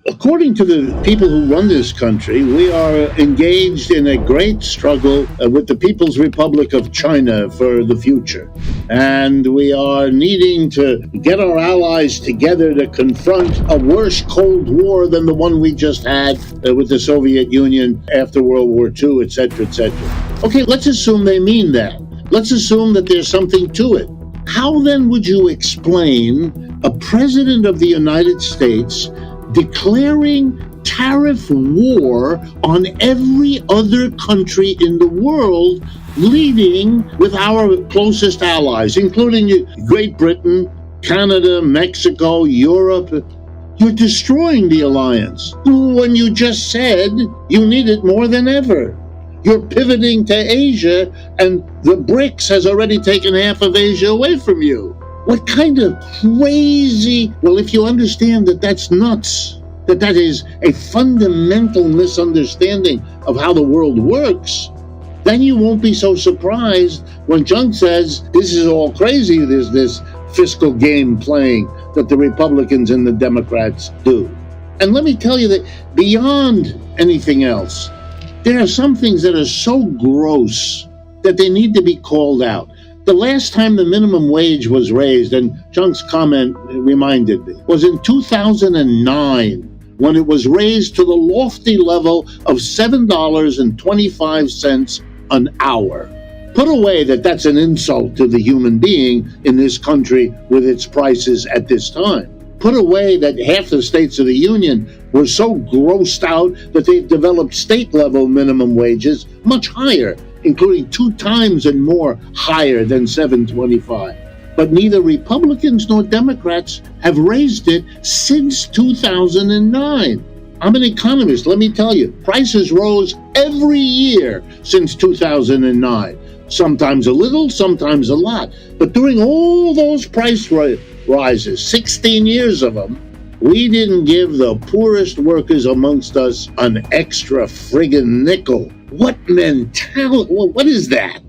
According to the people who run this country, we are engaged in a great struggle with the People's Republic of China for the future. And we are needing to get our allies together to confront a worse Cold War than the one we just had with the Soviet Union after World War II, etc., etc. Okay, let's assume they mean that. Let's assume that there's something to it. How then would you explain a president of the United States declaring tariff war on every other country in the world, leading with our closest allies, including Great Britain, Canada, Mexico, Europe? You're destroying the alliance when you just said you need it more than ever. You're pivoting to Asia, and the BRICS has already taken half of Asia away from you. What kind of crazy... Well, if you understand that that's nuts, that is a fundamental misunderstanding of how the world works, then you won't be so surprised when Junk says this is all crazy, there's this fiscal game playing that the Republicans and the Democrats do. And let me tell you that beyond anything else, there are some things that are so gross that they need to be called out. The last time the minimum wage was raised, and Junk's comment reminded me, was in 2009, when it was raised to the lofty level of $7.25 an hour. Put away that that's an insult to the human being in this country with its prices at this time. Put away that half the states of the union were so grossed out that they've developed state-level minimum wages much higher, including 2 times and more higher than $7.25. But neither Republicans nor Democrats have raised it since 2009. I'm an economist, let me tell you, prices rose every year since 2009. Sometimes a little, sometimes a lot. But during all those price rises, 16 years of them, we didn't give the poorest workers amongst us an extra friggin' nickel. What mentality? What is that?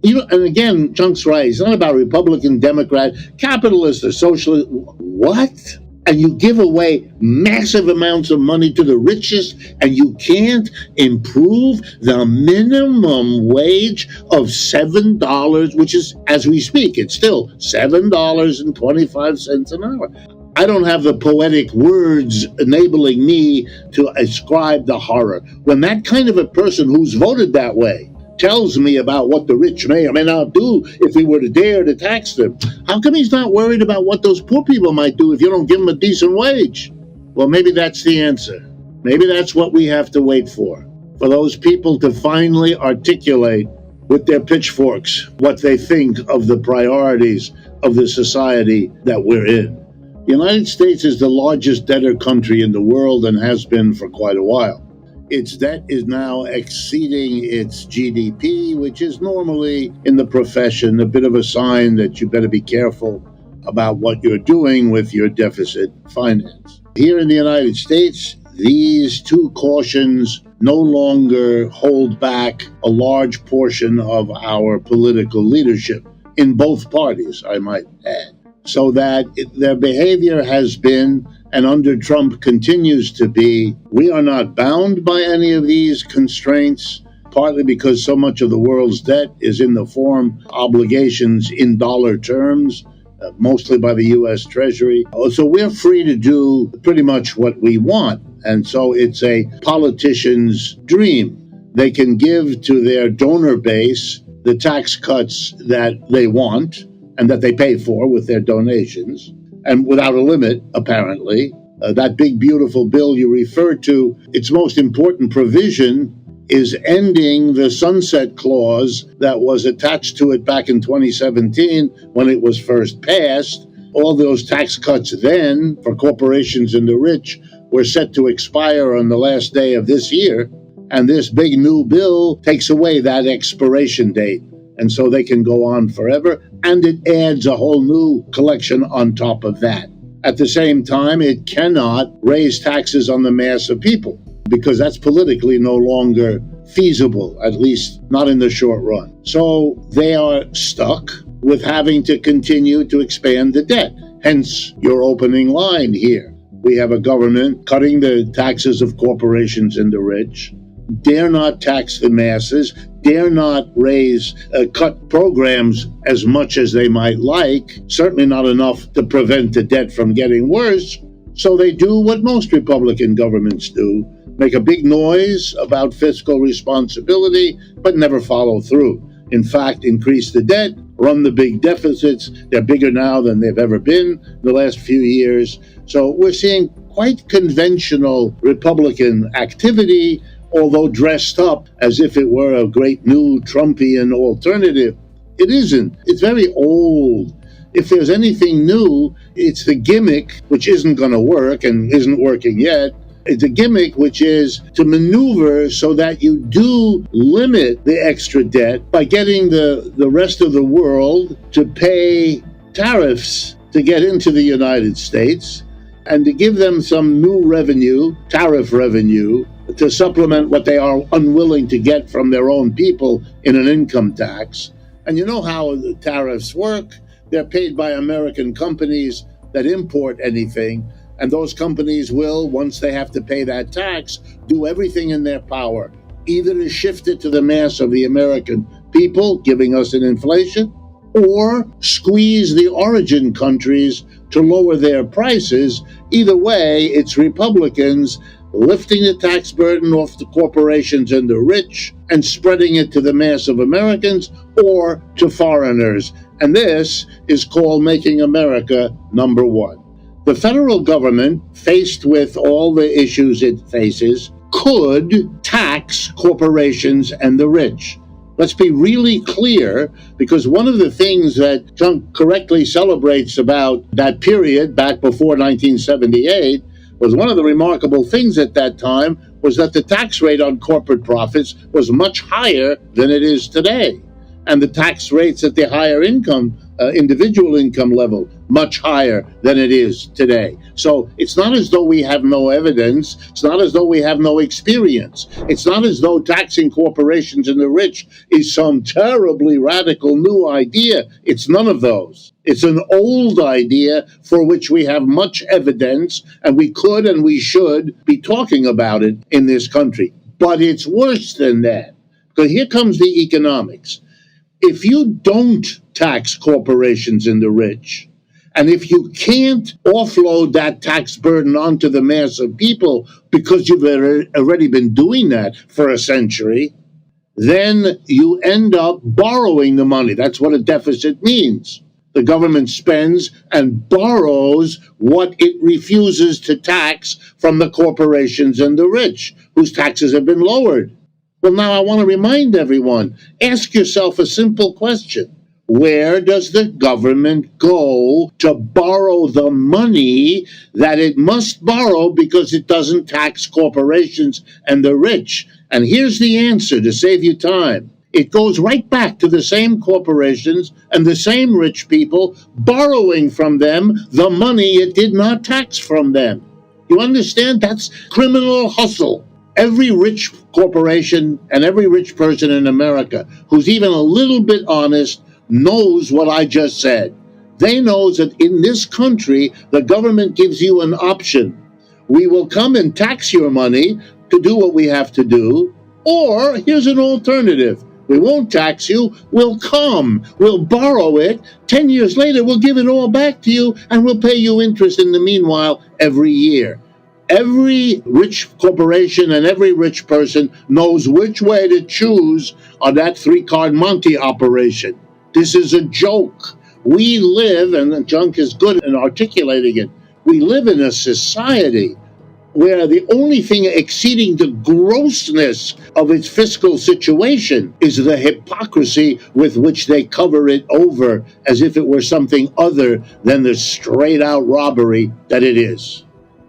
And again, Chunk's right. It's not about Republican, Democrat, capitalist, or socialist. What? And you give away massive amounts of money to the richest, and you can't improve the minimum wage of $7, which is, as we speak, it's still $7.25 an hour. I don't have the poetic words enabling me to ascribe the horror. When that kind of a person who's voted that way tells me about what the rich may or may not do if we were to dare to tax them, how come he's not worried about what those poor people might do if you don't give them a decent wage? Well, maybe that's the answer. Maybe that's what we have to wait for those people to finally articulate with their pitchforks what they think of the priorities of the society that we're in. The United States is the largest debtor country in the world and has been for quite a while. Its debt is now exceeding its GDP, which is normally in the profession a bit of a sign that you better be careful about what you're doing with your deficit finance. Here in the United States, these 2 cautions no longer hold back a large portion of our political leadership in both parties, I might add. So that their behavior has been, and under Trump continues to be, we are not bound by any of these constraints, partly because so much of the world's debt is in the form obligations in dollar terms, mostly by the U.S. Treasury. So we're free to do pretty much what we want. And so it's a politician's dream. They can give to their donor base the tax cuts that they want and that they pay for with their donations, and without a limit, apparently. That big, beautiful bill you referred to, its most important provision is ending the sunset clause that was attached to it back in 2017 when it was first passed. All those tax cuts then for corporations and the rich were set to expire on the last day of this year, and this big new bill takes away that expiration date. And so they can go on forever, and it adds a whole new collection on top of that. At the same time, it cannot raise taxes on the mass of people, because that's politically no longer feasible, at least not in the short run. So they are stuck with having to continue to expand the debt. Hence your opening line here. We have a government cutting the taxes of corporations and the rich, dare not tax the masses, dare not cut programs as much as they might like, certainly not enough to prevent the debt from getting worse. So they do what most Republican governments do, make a big noise about fiscal responsibility, but never follow through. In fact, increase the debt, run the big deficits. They're bigger now than they've ever been in the last few years. So we're seeing quite conventional Republican activity, although dressed up as if it were a great new Trumpian alternative. It isn't. It's very old. If there's anything new, it's the gimmick, which isn't going to work and isn't working yet. It's a gimmick which is to maneuver so that you do limit the extra debt by getting the rest of the world to pay tariffs to get into the United States and to give them some new revenue, tariff revenue, to supplement what they are unwilling to get from their own people in an income tax. And you know how the tariffs work. They're paid by American companies that import anything, and those companies will, once they have to pay that tax, do everything in their power, either to shift it to the mass of the American people, giving us an inflation, or squeeze the origin countries to lower their prices. Either way, it's Republicans lifting the tax burden off the corporations and the rich and spreading it to the mass of Americans or to foreigners. And this is called making America number one. The federal government, faced with all the issues it faces, could tax corporations and the rich. Let's be really clear, because one of the things that Trump correctly celebrates about that period back before 1978 was one of the remarkable things at that time was that the tax rate on corporate profits was much higher than it is today. And the tax rates at the higher income, individual income level, much higher than it is today. So it's not as though we have no evidence. It's not as though we have no experience. It's not as though taxing corporations and the rich is some terribly radical new idea. It's none of those. It's an old idea for which we have much evidence, and we could and we should be talking about it in this country. But it's worse than that. Because here comes the economics. If you don't tax corporations and the rich, and if you can't offload that tax burden onto the mass of people because you've already been doing that for a century, then you end up borrowing the money. That's what a deficit means. The government spends and borrows what it refuses to tax from the corporations and the rich, whose taxes have been lowered. Well, now I want to remind everyone, ask yourself a simple question. Where does the government go to borrow the money that it must borrow because it doesn't tax corporations and the rich? And here's the answer to save you time. It goes right back to the same corporations and the same rich people borrowing from them the money it did not tax from them. You understand? That's criminal hustle. Every rich corporation and every rich person in America who's even a little bit honest knows what I just said. They know that in this country, the government gives you an option. We will come and tax your money to do what we have to do, or here's an alternative. We won't tax you. We'll borrow it. 10 years later, we'll give it all back to you, and we'll pay you interest in the meanwhile every year. Every rich corporation and every rich person knows which way to choose on that three-card Monte operation. This is a joke. We live, and Junk is good in articulating it, we live in a society where the only thing exceeding the grossness of its fiscal situation is the hypocrisy with which they cover it over as if it were something other than the straight-out robbery that it is.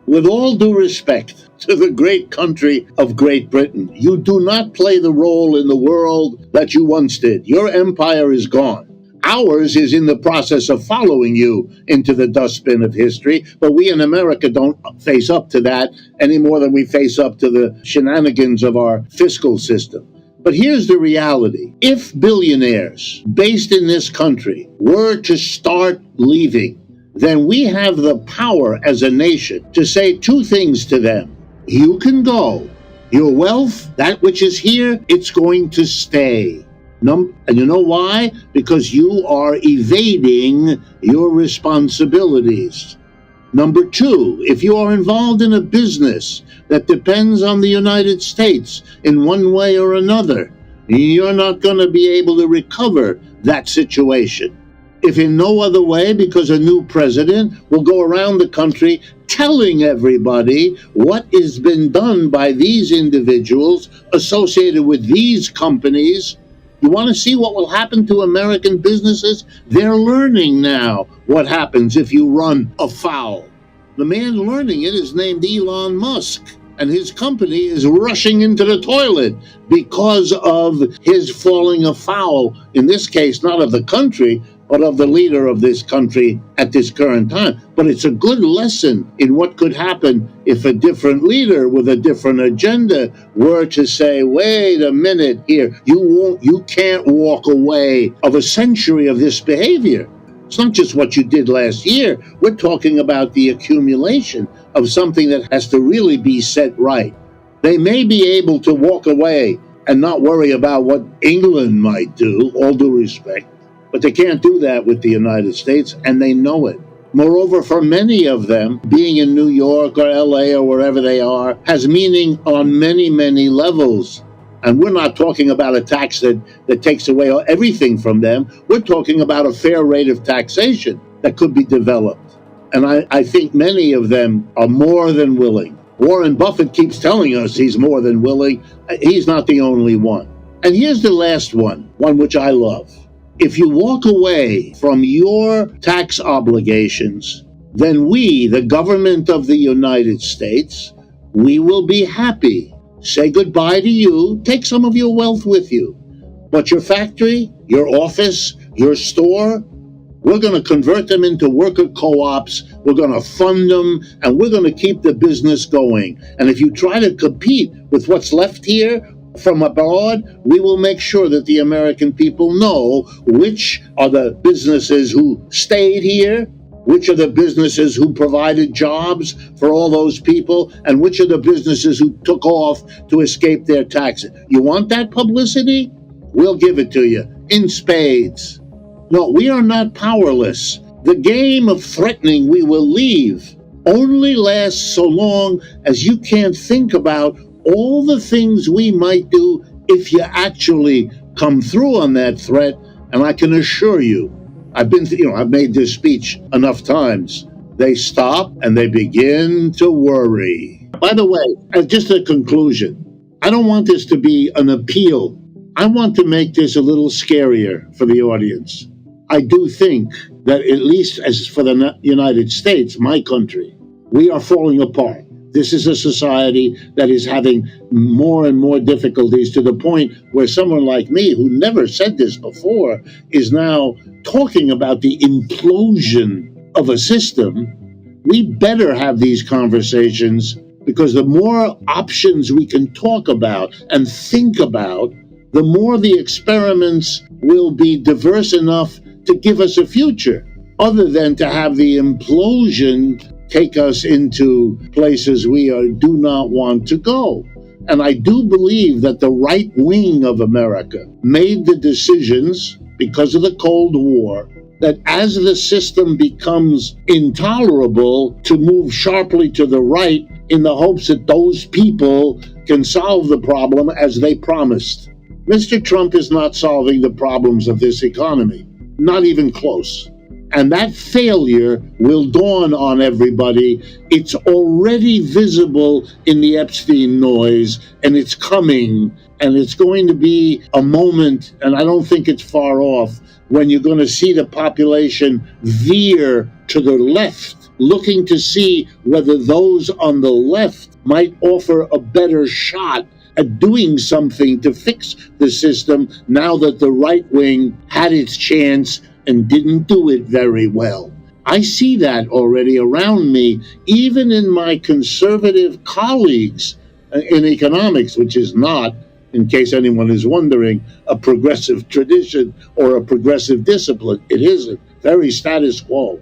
With all due respect to the great country of Great Britain, you do not play the role in the world that you once did. Your empire is gone. Ours is in the process of following you into the dustbin of history, but we in America don't face up to that any more than we face up to the shenanigans of our fiscal system. But here's the reality. If billionaires based in this country were to start leaving, then we have the power as a nation to say two things to them. You can go. Your wealth, that which is here, it's going to stay. And you know why? Because you are evading your responsibilities. Number two, if you are involved in a business that depends on the United States in one way or another, you're not going to be able to recover that situation. If in no other way, because a new president will go around the country telling everybody what has been done by these individuals associated with these companies. You want to see what will happen to American businesses? They're learning now what happens if you run afoul. The man learning it is named Elon Musk, and his company is rushing into the toilet because of his falling afoul, in this case, not of the country, but of the leader of this country at this current time. But it's a good lesson in what could happen if a different leader with a different agenda were to say, wait a minute here, you can't walk away of a century of this behavior. It's not just what you did last year. We're talking about the accumulation of something that has to really be set right. They may be able to walk away and not worry about what England might do, all due respect, but they can't do that with the United States, and they know it. Moreover, for many of them, being in New York or LA or wherever they are has meaning on many, many levels. And we're not talking about a tax that takes away everything from them. We're talking about a fair rate of taxation that could be developed. And I think many of them are more than willing. Warren Buffett keeps telling us he's more than willing. He's not the only one. And here's the last one which I love. If you walk away from your tax obligations, then we, the government of the United States, we will be happy. Say goodbye to you. Take some of your wealth with you. But your factory, your office, your store, we're going to convert them into worker co-ops. We're going to fund them, and we're going to keep the business going. And if you try to compete with what's left here from abroad, we will make sure that the American people know which are the businesses who stayed here, which are the businesses who provided jobs for all those people, and which are the businesses who took off to escape their taxes. You want that publicity? We'll give it to you in spades. No, we are not powerless. The game of threatening we will leave only lasts so long as you can't think about all the things we might do if you actually come through on that threat. And I can assure you, I've made this speech enough times. They stop and they begin to worry. By the way, as just a conclusion, I don't want this to be an appeal. I want to make this a little scarier for the audience. I do think that, at least as for the United States, my country, we are falling apart. This is a society that is having more and more difficulties, to the point where someone like me, who never said this before, is now talking about the implosion of a system. We better have these conversations, because the more options we can talk about and think about, the more the experiments will be diverse enough to give us a future, other than to have the implosion take us into places we do not want to go. And I do believe that the right wing of America made the decisions, because of the Cold War, that as the system becomes intolerable, to move sharply to the right in the hopes that those people can solve the problem as they promised. Mr. Trump is not solving the problems of this economy, not even close. And that failure will dawn on everybody. It's already visible in the Epstein noise, and it's coming, and it's going to be a moment, and I don't think it's far off, when you're going to see the population veer to the left, looking to see whether those on the left might offer a better shot at doing something to fix the system, now that the right wing had its chance and didn't do it very well. I see that already around me, even in my conservative colleagues in economics, which is not, in case anyone is wondering, a progressive tradition or a progressive discipline. It isn't. Very status quo.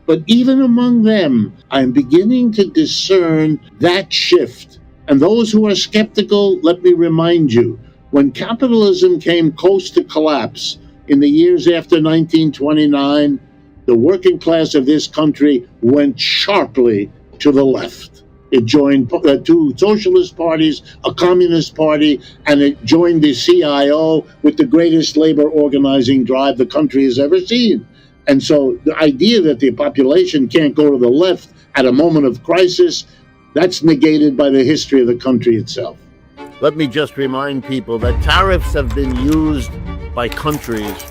But even among them, I'm beginning to discern that shift. And those who are skeptical, let me remind you, when capitalism came close to collapse in the years after 1929, the working class of this country went sharply to the left. It joined two socialist parties, a communist party, and it joined the CIO with the greatest labor organizing drive the country has ever seen. And so the idea that the population can't go to the left at a moment of crisis, that's negated by the history of the country itself. Let me just remind people that tariffs have been used by countries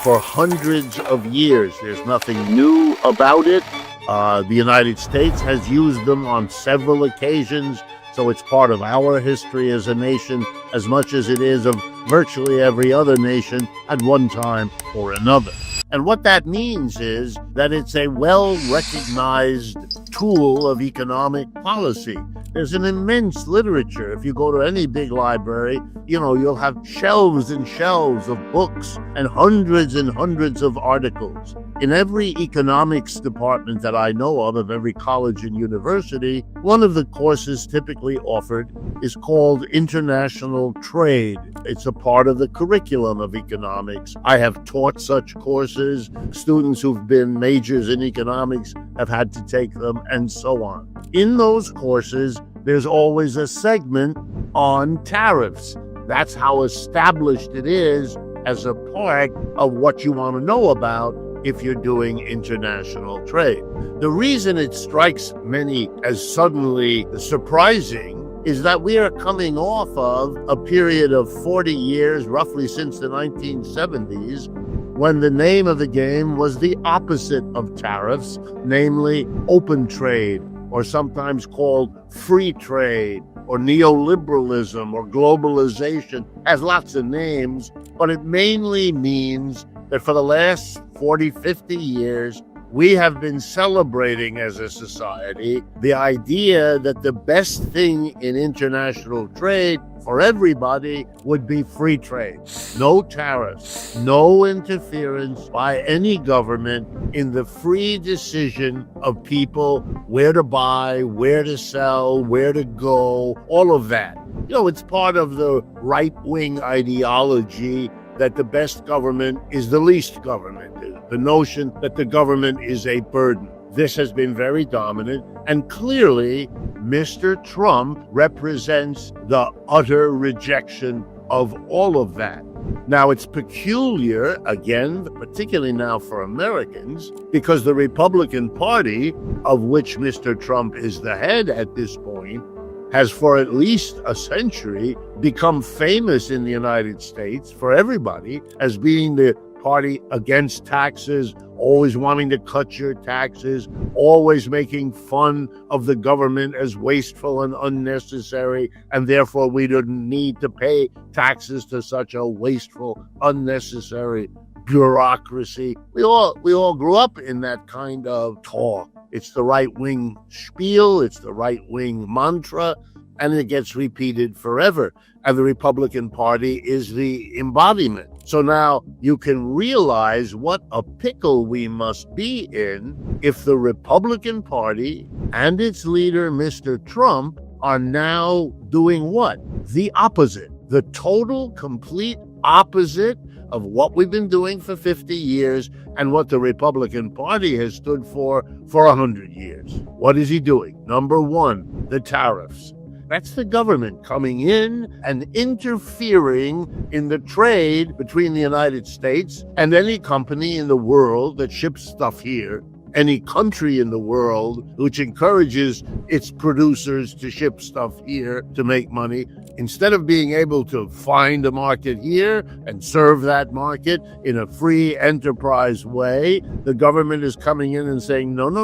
for hundreds of years. There's nothing new about it. The United States has used them on several occasions, so it's part of our history as a nation as much as it is of virtually every other nation at one time or another. And what that means is that it's a well-recognized tool of economic policy. There's an immense literature. If you go to any big library, you'll have shelves and shelves of books and hundreds of articles. In every economics department that I know of every college and university, one of the courses typically offered is called International Trade. It's a part of the curriculum of economics. I have taught such courses. Students who've been majors in economics have had to take them, and so on. In those courses, there's always a segment on tariffs. That's how established it is as a part of what you want to know about if you're doing international trade. The reason it strikes many as suddenly surprising is that we are coming off of a period of 40 years, roughly since the 1970s, when the name of the game was the opposite of tariffs, namely open trade, or sometimes called free trade, or neoliberalism, or globalization. It has lots of names, but it mainly means that for the last 40, 50 years, we have been celebrating as a society the idea that the best thing in international trade for everybody would be free trade. No tariffs, no interference by any government in the free decision of people where to buy, where to sell, where to go, all of that. It's part of the right-wing ideology that the best government is the least government, the notion that the government is a burden. This has been very dominant, and clearly Mr. Trump represents the utter rejection of all of that. Now, it's peculiar, again, particularly now for Americans, because the Republican Party, of which Mr. Trump is the head at this point, has for at least a century become famous in the United States for everybody as being the party against taxes, always wanting to cut your taxes, always making fun of the government as wasteful and unnecessary, and therefore we didn't need to pay taxes to such a wasteful, unnecessary bureaucracy. We all grew up in that kind of talk. It's the right-wing spiel, it's the right-wing mantra, and it gets repeated forever. And the Republican Party is the embodiment. So now you can realize what a pickle we must be in if the Republican Party and its leader, Mr. Trump, are now doing what? The opposite. The total, complete opposite of what we've been doing for 50 years and what the Republican Party has stood for 100 years. What is he doing? Number one, the tariffs. That's the government coming in and interfering in the trade between the United States and any company in the world that ships stuff here, any country in the world which encourages its producers to ship stuff here to make money. Instead of being able to find a market here and serve that market in a free enterprise way, the government is coming in and saying, no. No.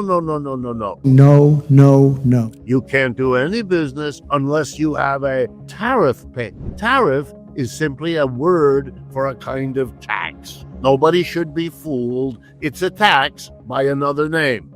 You can't do any business unless you have a tariff pay. Tariff is simply a word for a kind of tax. Nobody should be fooled. It's a tax by another name.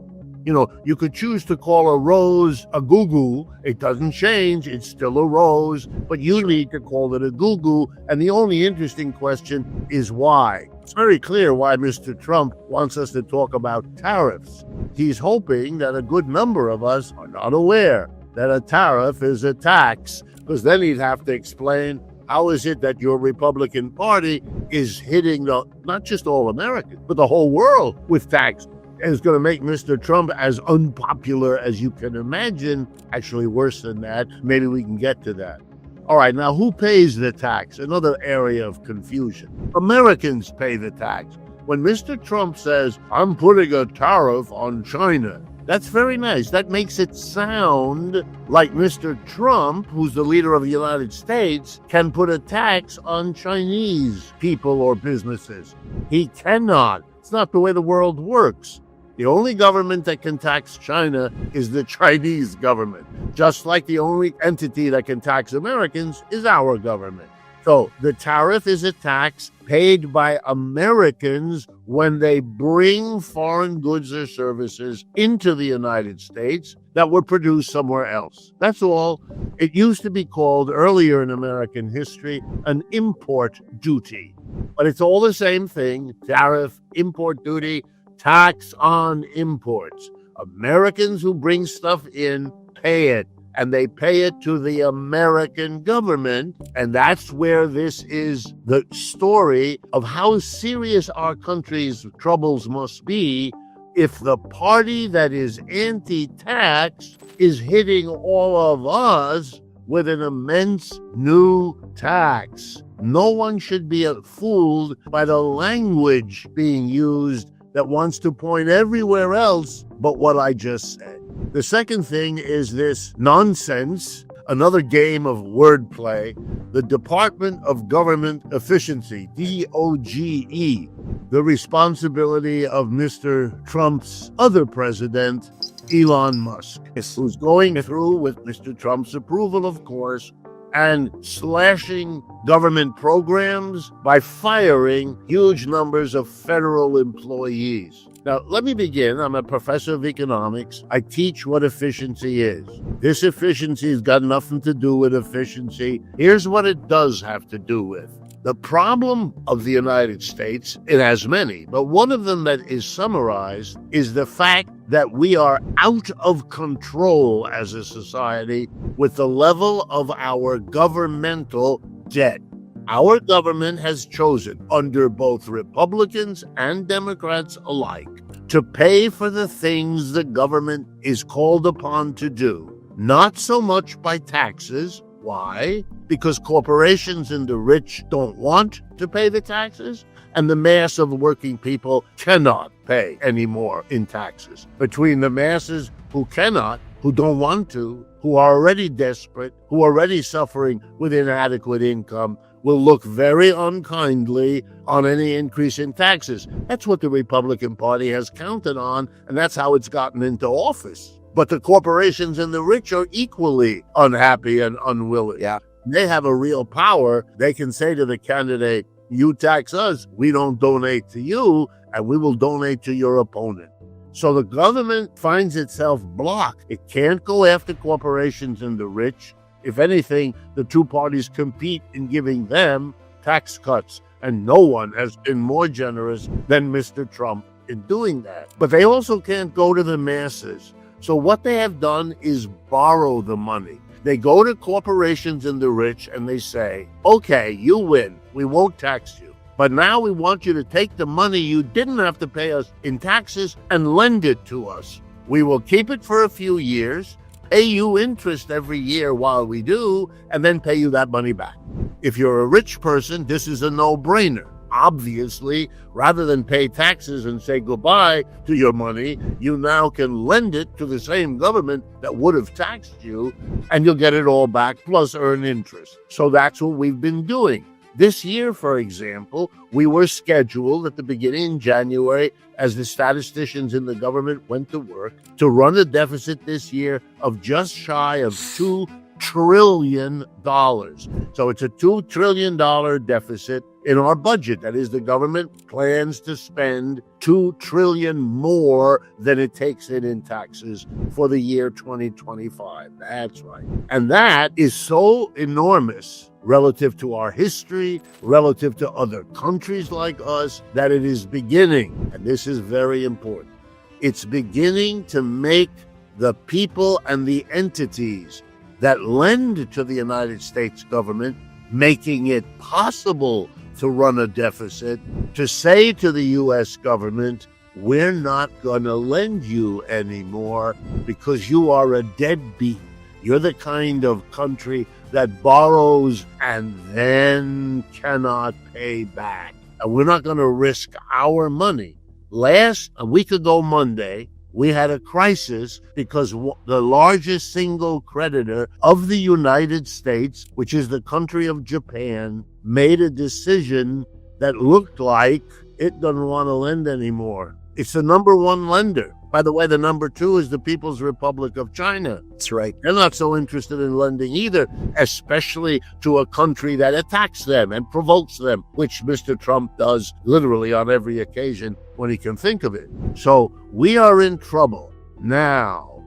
You could choose to call a rose a goo-goo. It doesn't change. It's still a rose, but you need to call it a goo-goo. And the only interesting question is why. It's very clear why Mr. Trump wants us to talk about tariffs. He's hoping that a good number of us are not aware that a tariff is a tax, because then he'd have to explain how is it that your Republican Party is hitting not just all Americans, but the whole world with tax. And it's going to make Mr. Trump as unpopular as you can imagine, actually worse than that. Maybe we can get to that. All right, now who pays the tax? Another area of confusion. Americans pay the tax. When Mr. Trump says, I'm putting a tariff on China, that's very nice. That makes it sound like Mr. Trump, who's the leader of the United States, can put a tax on Chinese people or businesses. He cannot. It's not the way the world works. The only government that can tax China is the Chinese government, just like the only entity that can tax Americans is our government. So the tariff is a tax paid by Americans when they bring foreign goods or services into the United States that were produced somewhere else. That's all. It used to be called, earlier in American history, an import duty. But it's all the same thing: tariff, import duty, tax on imports. Americans who bring stuff in pay it, and they pay it to the American government. And that's where this is the story of how serious our country's troubles must be if the party that is anti-tax is hitting all of us with an immense new tax. No one should be fooled by the language being used that wants to point everywhere else but what I just said. The second thing is this nonsense, another game of wordplay, the Department of Government Efficiency, DOGE, the responsibility of Mr. Trump's other president, Elon Musk, who's going through, with Mr. Trump's approval, of course, and slashing government programs by firing huge numbers of federal employees. Now, let me begin. I'm a professor of economics. I teach what efficiency is. This efficiency has got nothing to do with efficiency. Here's what it does have to do with. The problem of the United States, it has many, but one of them that is summarized is the fact that we are out of control as a society with the level of our governmental debt. Our government has chosen, under both Republicans and Democrats alike, to pay for the things the government is called upon to do, not so much by taxes. Why? Because corporations and the rich don't want to pay the taxes, and the mass of working people cannot pay any more in taxes. Between the masses who cannot, who don't want to, who are already desperate, who are already suffering with inadequate income, will look very unkindly on any increase in taxes. That's what the Republican Party has counted on, and that's how it's gotten into office. But the corporations and the rich are equally unhappy and unwilling. Yeah. They have a real power. They can say to the candidate, you tax us, we don't donate to you, and we will donate to your opponent. So the government finds itself blocked. It can't go after corporations and the rich. If anything, the two parties compete in giving them tax cuts, and no one has been more generous than Mr. Trump in doing that. But they also can't go to the masses. So what they have done is borrow the money. They go to corporations and the rich and they say, okay, you win. We won't tax you. But now we want you to take the money you didn't have to pay us in taxes and lend it to us. We will keep it for a few years, pay you interest every year while we do, and then pay you that money back. If you're a rich person, this is a no-brainer. Obviously, rather than pay taxes and say goodbye to your money, you now can lend it to the same government that would have taxed you, and you'll get it all back, plus earn interest. So that's what we've been doing. This year, for example, we were scheduled at the beginning of January, as the statisticians in the government went to work, to run a deficit this year of just shy of $2 trillion. So it's a $2 trillion deficit in our budget. That is, the government plans to spend $2 trillion more than it takes in taxes for the year 2025. That's right. And that is so enormous relative to our history, relative to other countries like us, that it is beginning, and this is very important, it's beginning to make the people and the entities that lend to the United States government, making it possible to run a deficit, to say to the U.S. government, we're not going to lend you anymore because you are a deadbeat. You're the kind of country that borrows and then cannot pay back. And we're not going to risk our money. A week ago Monday, we had a crisis because the largest single creditor of the United States, which is the country of Japan, made a decision that looked like it doesn't want to lend anymore. It's the number one lender. By the way, the number two is the People's Republic of China. That's right. They're not so interested in lending either, especially to a country that attacks them and provokes them, which Mr. Trump does literally on every occasion when he can think of it. So we are in trouble. Now,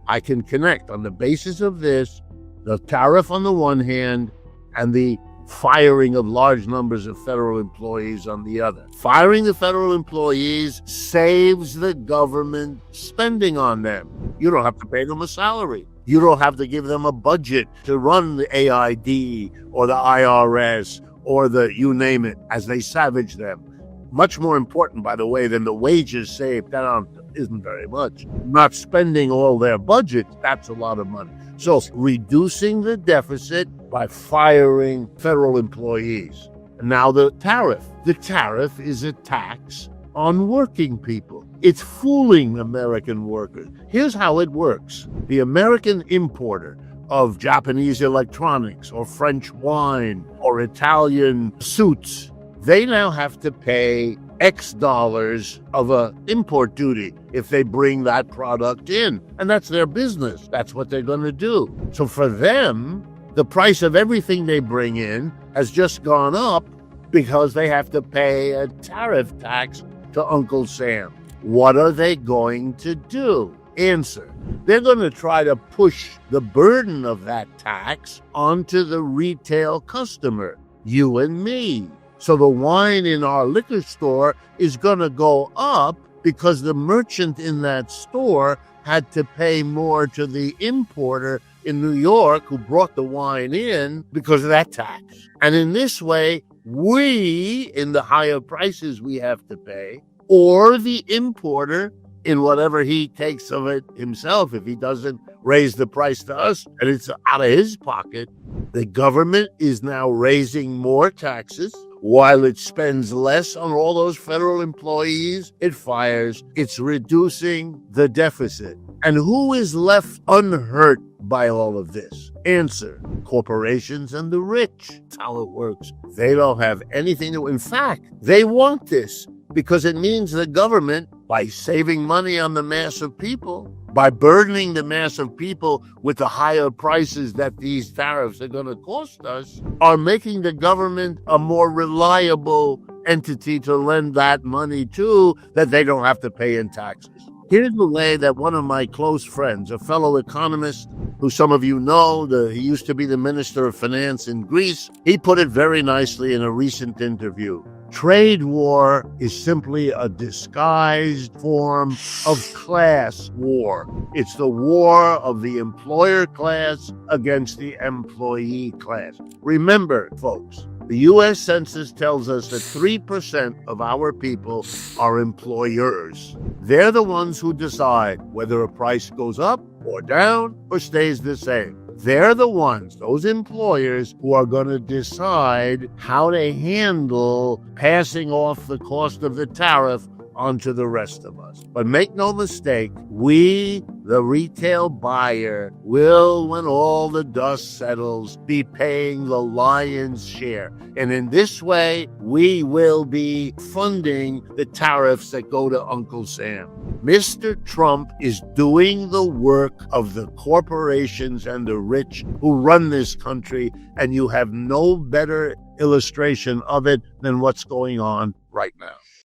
I can connect on the basis of this, the tariff on the one hand and the firing of large numbers of federal employees on the other. Firing the federal employees saves the government spending on them. You don't have to pay them a salary. You don't have to give them a budget to run the AID or the IRS or the you name it as they savage them. Much more important, by the way, than the wages saved. That isn't very much. Not spending all their budget, that's a lot of money. So reducing the deficit by firing federal employees. Now the tariff. The tariff is a tax on working people. It's fooling American workers. Here's how it works. The American importer of Japanese electronics or French wine or Italian suits, they now have to pay X dollars of a import duty if they bring that product in. And that's their business. That's what they're going to do. So for them, the price of everything they bring in has just gone up because they have to pay a tariff tax to Uncle Sam. What are they going to do? Answer. They're going to try to push the burden of that tax onto the retail customer, you and me. So the wine in our liquor store is going to go up because the merchant in that store had to pay more to the importer in New York who brought the wine in because of that tax. And in this way, we, in the higher prices we have to pay, or the importer, in whatever he takes of it himself, if he doesn't raise the price to us and it's out of his pocket, the government is now raising more taxes while it spends less on all those federal employees it fires. It's reducing the deficit. And who is left unhurt by all of this? Answer. Corporations and the rich. That's how it works. They don't have anything to, in fact, they want this because it means the government, by saving money on the mass of people, by burdening the mass of people with the higher prices that these tariffs are going to cost us, are making the government a more reliable entity to lend that money to that they don't have to pay in taxes. Here's the way that one of my close friends, a fellow economist who some of you know, he used to be the Minister of Finance in Greece, he put it very nicely in a recent interview. Trade war is simply a disguised form of class war. It's the war of the employer class against the employee class. Remember, folks, the U.S. Census tells us that 3% of our people are employers. They're the ones who decide whether a price goes up or down or stays the same. They're the ones, those employers, who are going to decide how to handle passing off the cost of the tariff onto the rest of us. But make no mistake, we, the retail buyer, will, when all the dust settles, be paying the lion's share. And in this way, we will be funding the tariffs that go to Uncle Sam. Mr. Trump is doing the work of the corporations and the rich who run this country, and you have no better illustration of it than what's going on right now.